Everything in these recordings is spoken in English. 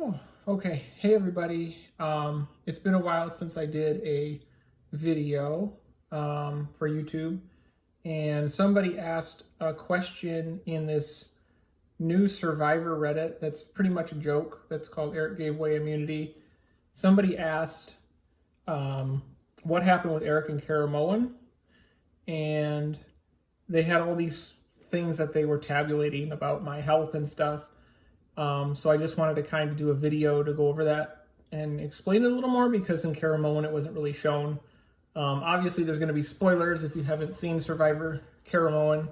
Oh, okay. Hey everybody. It's been a while since I did a video for YouTube, and somebody asked a question in this new Survivor Reddit that's pretty much a joke that's called Erik Gave Away Immunity. Somebody asked what happened with Erik and Caramoan, and they had all these things that they were tabulating about my health and stuff. So I just wanted to kind of do a video to go over that and explain it a little more, because in Caramoan it wasn't really shown. Obviously there's going to be spoilers if you haven't seen Survivor Caramoan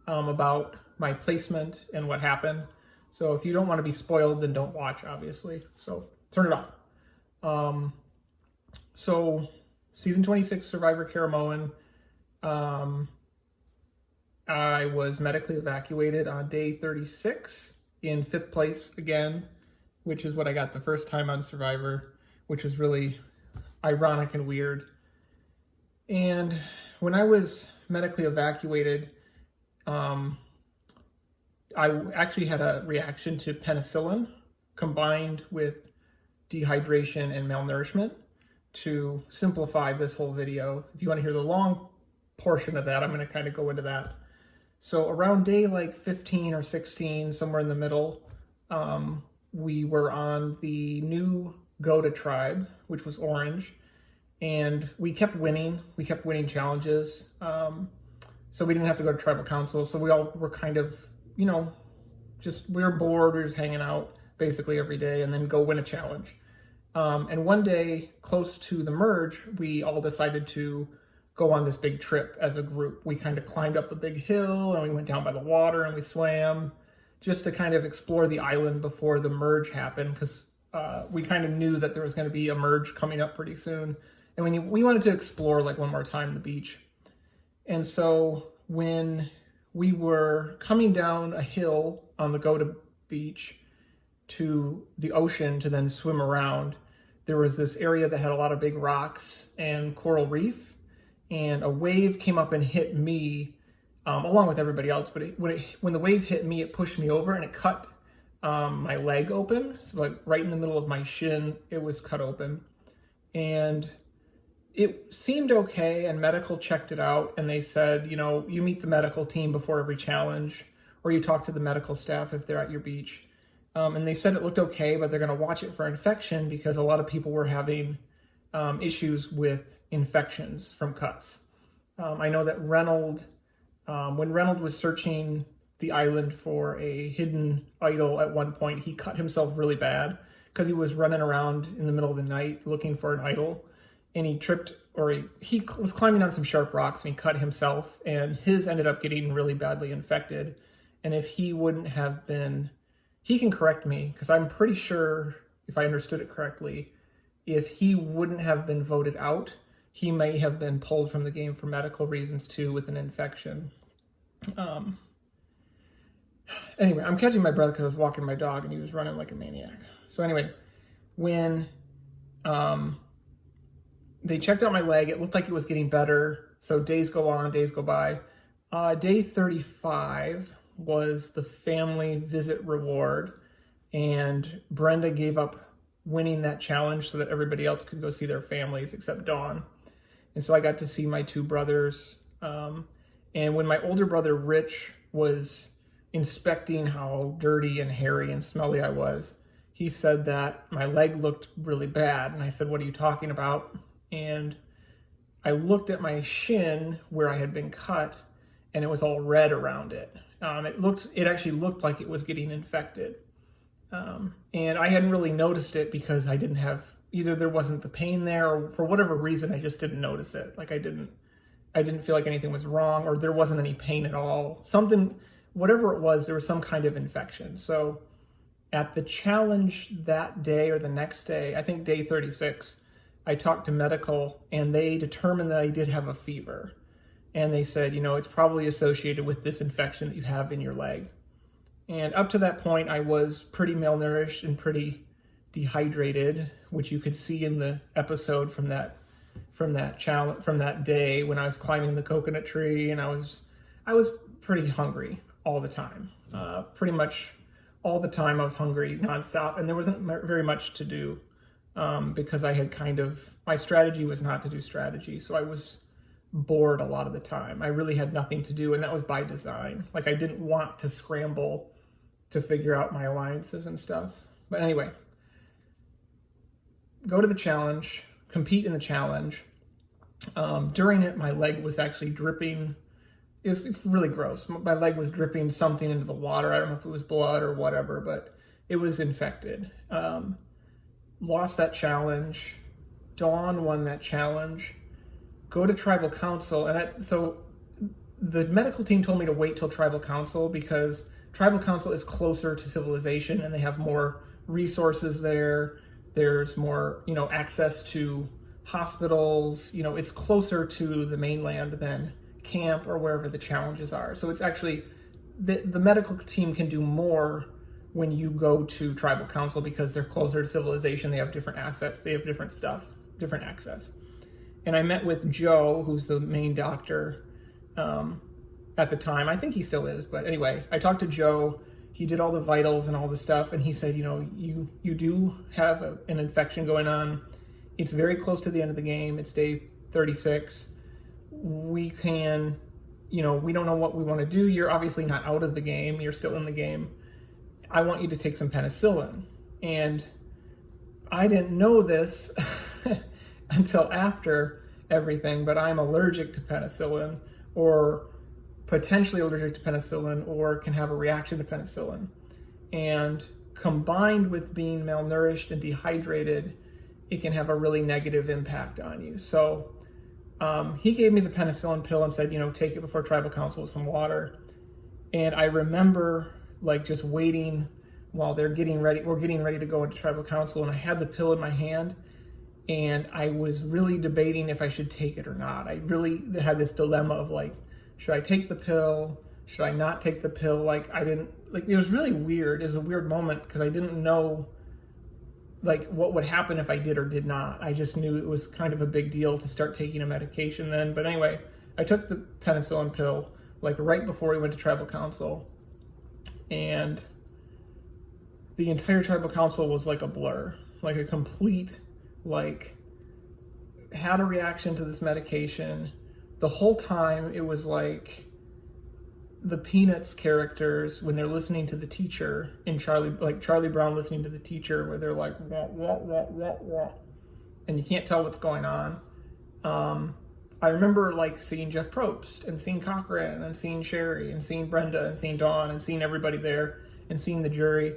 about my placement and what happened. So if you don't want to be spoiled, then don't watch, obviously. So turn it off. So season 26 Survivor Caramoan, I was medically evacuated on day 36. In 5th place again, which is what I got the first time on Survivor, which was really ironic and weird. And when I was medically evacuated, I actually had a reaction to penicillin combined with dehydration and malnourishment. To simplify this whole video, if you want to hear the long portion of that, I'm going to kind of go into that. So around day like 15 or 16, somewhere in the middle, we were on the new Go-To tribe, which was orange, and we kept winning. We kept winning challenges, so we didn't have to go to tribal council. So we all were kind of, we were bored. We were just hanging out basically every day and then go win a challenge. And one day, close to the merge, we all decided to go on this big trip as a group. We kind of climbed up a big hill and we went down by the water and we swam just to kind of explore the island before the merge happened, because we kind of knew that there was going to be a merge coming up pretty soon. And we wanted to explore like one more time the beach. And so when we were coming down a hill on the Go-To beach to the ocean to then swim around, there was this area that had a lot of big rocks and coral reef. And a wave came up and hit me, along with everybody else. But when the wave hit me, it pushed me over and it cut my leg open. So like right in the middle of my shin, it was cut open. And it seemed okay, and medical checked it out. And they said, you meet the medical team before every challenge, or you talk to the medical staff if they're at your beach. And they said it looked okay, but they're going to watch it for infection, because a lot of people were having issues with infections from cuts. I know that when Reynolds was searching the island for a hidden idol at one point, he cut himself really bad because he was running around in the middle of the night looking for an idol, and he tripped, or he was climbing on some sharp rocks and he cut himself, and his ended up getting really badly infected. And if he wouldn't have been, he can correct me, because I'm pretty sure, if I understood it correctly, if he wouldn't have been voted out, he may have been pulled from the game for medical reasons too, with an infection. Anyway, I'm catching my breath because I was walking my dog and he was running like a maniac. So anyway, when they checked out my leg, it looked like it was getting better. So days go on, days go by. Day 35 was the family visit reward, and Brenda gave up winning that challenge so that everybody else could go see their families except Dawn. And so I got to see my two brothers. And when my older brother Rich was inspecting how dirty and hairy and smelly I was, he said that my leg looked really bad. And I said, "What are you talking about?" And I looked at my shin where I had been cut, and it was all red around it. It actually looked like it was getting infected. And I hadn't really noticed it because I didn't have, either there wasn't the pain there, or for whatever reason, I just didn't notice it. Like I didn't feel like anything was wrong, or there wasn't any pain at all. Whatever it was, there was some kind of infection. So at the challenge that day or the next day, I think day 36, I talked to medical and they determined that I did have a fever. And they said, it's probably associated with this infection that you have in your leg. And up to that point, I was pretty malnourished and pretty dehydrated, which you could see in the episode from that day when I was climbing the coconut tree, and I was pretty hungry all the time. Pretty much all the time. I was hungry nonstop, and there wasn't very much to do because I had my strategy was not to do strategy. So I was bored a lot of the time. I really had nothing to do, and that was by design. Like, I didn't want to scramble to figure out my alliances and stuff. But anyway, go to the challenge, compete in the challenge. During it, my leg was actually dripping. It's really gross. My leg was dripping something into the water. I don't know if it was blood or whatever, but it was infected. Lost that challenge. Dawn won that challenge. Go to tribal council, and so the medical team told me to wait till tribal council because tribal council is closer to civilization and they have more resources there. There's more, access to hospitals. It's closer to the mainland than camp or wherever the challenges are. So it's actually the medical team can do more when you go to tribal council because they're closer to civilization. They have different assets. They have different stuff, different access. And I met with Joe, who's the main doctor at the time. I think he still is, but anyway, I talked to Joe. He did all the vitals and all the stuff, and he said, you do have an infection going on. It's very close to the end of the game. It's day 36. We can, we don't know what we want to do. You're obviously not out of the game. You're still in the game. I want you to take some penicillin. And I didn't know this until after everything, but I'm allergic to penicillin, or potentially allergic to penicillin, or can have a reaction to penicillin. And combined with being malnourished and dehydrated, it can have a really negative impact on you. So he gave me the penicillin pill and said, take it before tribal council with some water. And I remember just waiting while we're getting ready to go into tribal council, and I had the pill in my hand, and I was really debating if I should take it or not. I really had this dilemma of should I take the pill? Should I not take the pill? It was really weird. It was a weird moment because I didn't know what would happen if I did or did not. I just knew it was kind of a big deal to start taking a medication then. But anyway, I took the penicillin pill right before we went to tribal council, and the entire tribal council was like a blur, like a complete, had a reaction to this medication. The whole time it was like the Peanuts characters when they're listening to the teacher in Charlie Brown listening to the teacher, where they're like, wah, wah, wah, wah, wah, and you can't tell what's going on. I remember seeing Jeff Probst and seeing Cochran and seeing Sherry and seeing Brenda and seeing Dawn and seeing everybody there and seeing the jury.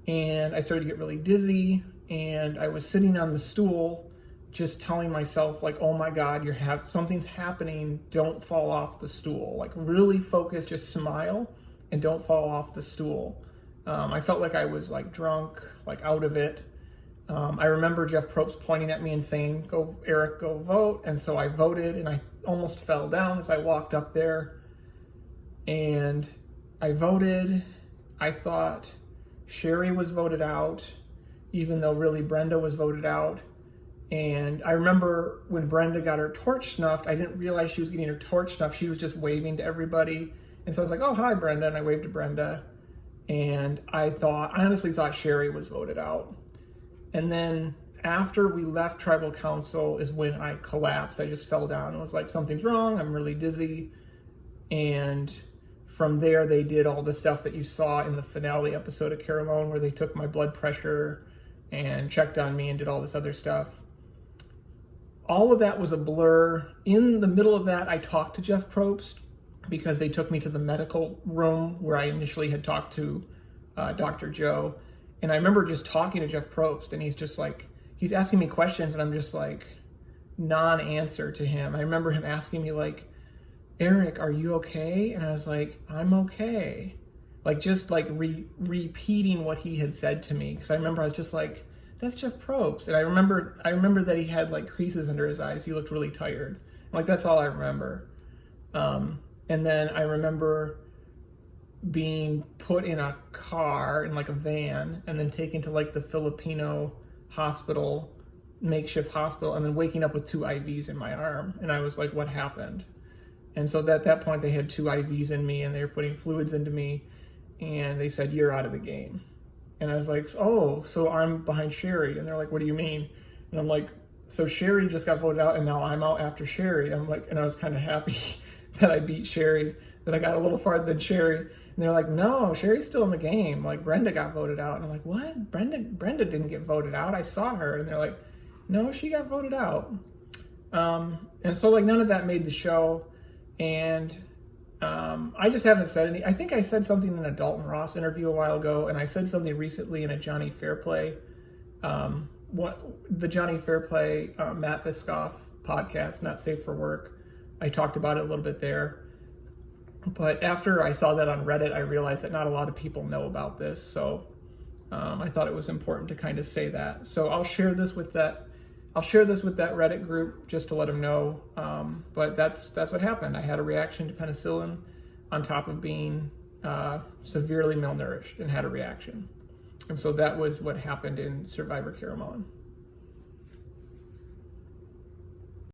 And I started to get really dizzy, and I was sitting on the stool just telling myself oh my God, something's happening. Don't fall off the stool. Really focus, just smile and don't fall off the stool. I felt like I was drunk, out of it. I remember Jeff Probst pointing at me and saying, "Go, Erik, go vote." And so I voted, and I almost fell down as I walked up there. And I voted. I thought Sherry was voted out, even though really Brenda was voted out. And I remember when Brenda got her torch snuffed, I didn't realize she was getting her torch snuffed. She was just waving to everybody. And so I was like, "Oh, hi, Brenda." And I waved to Brenda. And I honestly thought Sherry was voted out. And then after we left tribal council is when I collapsed. I just fell down. It was like, something's wrong. I'm really dizzy. And from there, they did all the stuff that you saw in the finale episode of Caramoan, where they took my blood pressure and checked on me and did all this other stuff. All of that was a blur. In the middle of that, I talked to Jeff Probst because they took me to the medical room where I initially had talked to Dr. Joe. And I remember just talking to Jeff Probst, and he's asking me questions, and I'm just non-answer to him. I remember him asking me "Erik, are you okay?" And I was like, "I'm okay." Repeating what he had said to me. Because I remember I was just that's Jeff Probst. And I remember that he had creases under his eyes. He looked really tired. That's all I remember. And then I remember being put in a car, in a van, and then taken to the Filipino hospital, makeshift hospital, and then waking up with 2 IVs in my arm. And I was like, what happened? And so at that point they had 2 IVs in me, and they were putting fluids into me. and they said, "You're out of the game." And I was like, "Oh, so I'm behind Sherry." And they're like, "What do you mean?" And I'm like, "So Sherry just got voted out and now I'm out after Sherry." I'm like, and I was kind of happy that I beat Sherry, that I got a little farther than Sherry. And they're like, "No, Sherry's still in the game. Like, Brenda got voted out." And I'm like, "What? Brenda didn't get voted out. I saw her." And they're like, "No, she got voted out." And so like none of that made the show. And I just haven't said any. I think I said something in a Dalton Ross interview a while ago, and I said something recently in a Johnny Fairplay, the Johnny Fairplay Matt Biscoff podcast, Not Safe for Work. I talked about it a little bit there. But after I saw that on Reddit, I realized that not a lot of people know about this. So I thought it was important to kind of say that. So I'll share this with that Reddit group just to let them know. But that's what happened. I had a reaction to penicillin on top of being severely malnourished and had a reaction. And so that was what happened in Survivor Caramoan.